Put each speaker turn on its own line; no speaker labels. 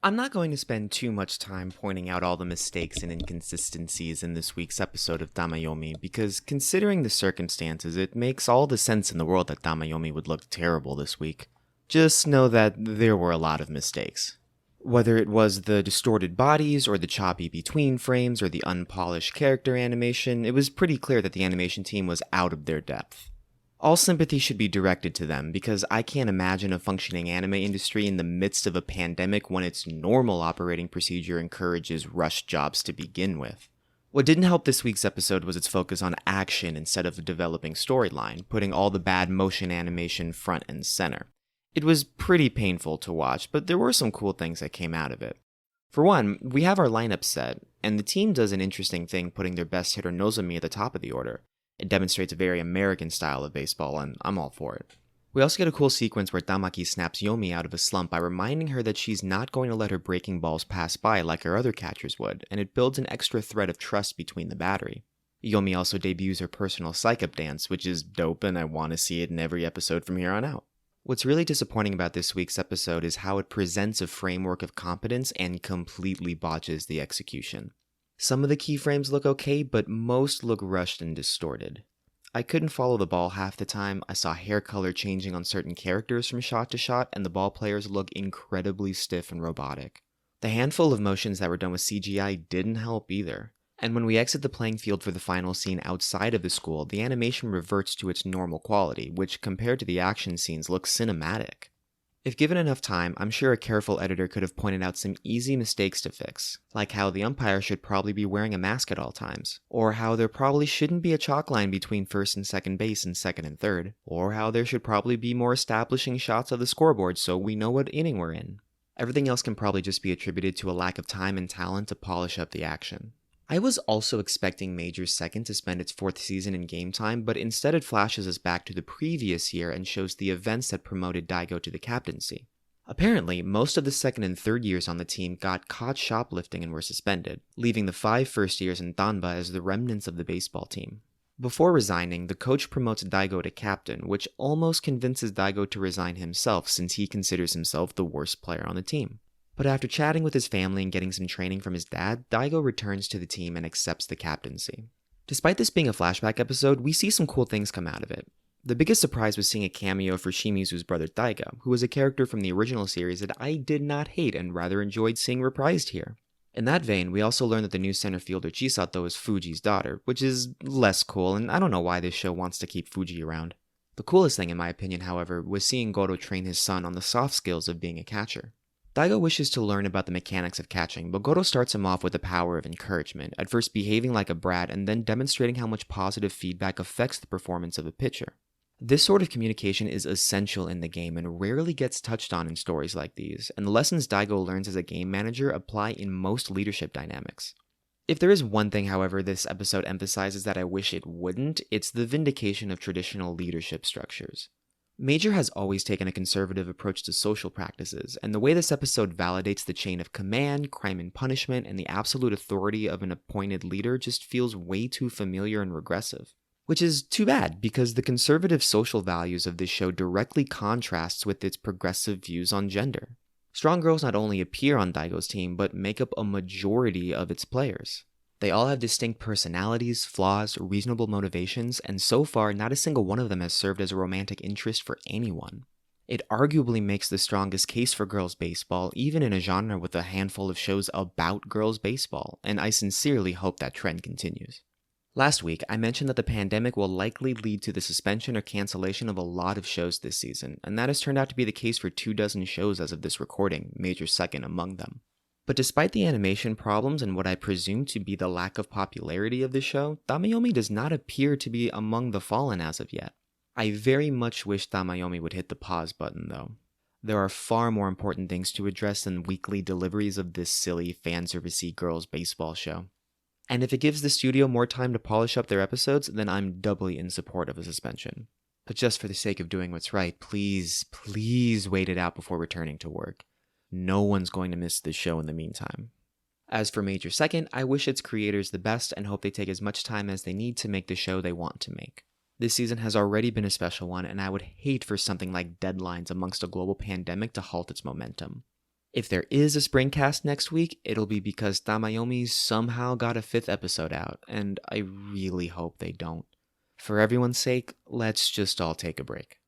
I'm not going to spend too much time pointing out all the mistakes and inconsistencies in this week's episode of Tamayomi because considering the circumstances, it makes all the sense in the world that Tamayomi would look terrible this week. Just know that there were a lot of mistakes. Whether it was the distorted bodies or the choppy between frames or the unpolished character animation, it was pretty clear that the animation team was out of their depth. All sympathy should be directed to them because I can't imagine a functioning anime industry in the midst of a pandemic when its normal operating procedure encourages rushed jobs to begin with. What didn't help this week's episode was its focus on action instead of a developing storyline, putting all the bad motion animation front and center. It was pretty painful to watch, but there were some cool things that came out of it. For one, we have our lineup set, and the team does an interesting thing putting their best hitter Nozomi at the top of the order. It demonstrates a very American style of baseball, and I'm all for it. We also get a cool sequence where Tamaki snaps Yomi out of a slump by reminding her that she's not going to let her breaking balls pass by like her other catchers would, and it builds an extra thread of trust between the battery. Yomi also debuts her personal psych-up dance, which is dope and I want to see it in every episode from here on out. What's really disappointing about this week's episode is how it presents a framework of competence and completely botches the execution. Some of the keyframes look okay, but most look rushed and distorted. I couldn't follow the ball half the time, I saw hair color changing on certain characters from shot to shot, and the ball players look incredibly stiff and robotic. The handful of motions that were done with CGI didn't help either. And when we exit the playing field for the final scene outside of the school, the animation reverts to its normal quality, which compared to the action scenes looks cinematic. If given enough time, I'm sure a careful editor could have pointed out some easy mistakes to fix, like how the umpire should probably be wearing a mask at all times, or how there probably shouldn't be a chalk line between first and second base and second and third, or how there should probably be more establishing shots of the scoreboard so we know what inning we're in. Everything else can probably just be attributed to a lack of time and talent to polish up the action. I was also expecting Major's second to spend its fourth season in game time, but instead it flashes us back to the previous year and shows the events that promoted Daigo to the captaincy. Apparently, most of the second and third years on the team got caught shoplifting and were suspended, leaving the 5 first years in Danba as the remnants of the baseball team. Before resigning, the coach promotes Daigo to captain, which almost convinces Daigo to resign himself since he considers himself the worst player on the team. But after chatting with his family and getting some training from his dad, Daigo returns to the team and accepts the captaincy. Despite this being a flashback episode, we see some cool things come out of it. The biggest surprise was seeing a cameo for Shimizu's brother Daigo, who was a character from the original series that I did not hate and rather enjoyed seeing reprised here. In that vein, we also learned that the new center fielder Chisato is Fuji's daughter, which is less cool, and I don't know why this show wants to keep Fuji around. The coolest thing in my opinion, however, was seeing Goro train his son on the soft skills of being a catcher. Daigo wishes to learn about the mechanics of catching, but Goro starts him off with the power of encouragement, at first behaving like a brat and then demonstrating how much positive feedback affects the performance of a pitcher. This sort of communication is essential in the game and rarely gets touched on in stories like these, and the lessons Daigo learns as a game manager apply in most leadership dynamics. If there is one thing, however, this episode emphasizes that I wish it wouldn't, it's the vindication of traditional leadership structures. Major has always taken a conservative approach to social practices, and the way this episode validates the chain of command, crime and punishment, and the absolute authority of an appointed leader just feels way too familiar and regressive. Which is too bad, because the conservative social values of this show directly contrasts with its progressive views on gender. Strong girls not only appear on Daigo's team, but make up a majority of its players. They all have distinct personalities, flaws, reasonable motivations, and so far, not a single one of them has served as a romantic interest for anyone. It arguably makes the strongest case for girls' baseball, even in a genre with a handful of shows about girls' baseball, and I sincerely hope that trend continues. Last week, I mentioned that the pandemic will likely lead to the suspension or cancellation of a lot of shows this season, and that has turned out to be the case for 24 shows as of this recording, Major second among them. But despite the animation problems and what I presume to be the lack of popularity of the show, Tamayomi does not appear to be among the fallen as of yet. I very much wish Tamayomi would hit the pause button though. There are far more important things to address than weekly deliveries of this silly fanservice-y girls baseball show. And if it gives the studio more time to polish up their episodes, then I'm doubly in support of a suspension. But just for the sake of doing what's right, please wait it out before returning to work. No one's going to miss this show in the meantime. As for Major Second, I wish its creators the best and hope they take as much time as they need to make the show they want to make. This season has already been a special one, and I would hate for something like deadlines amongst a global pandemic to halt its momentum. If there is a springcast next week, it'll be because Tamayomi somehow got a 5th episode out, and I really hope they don't. For everyone's sake, let's just all take a break.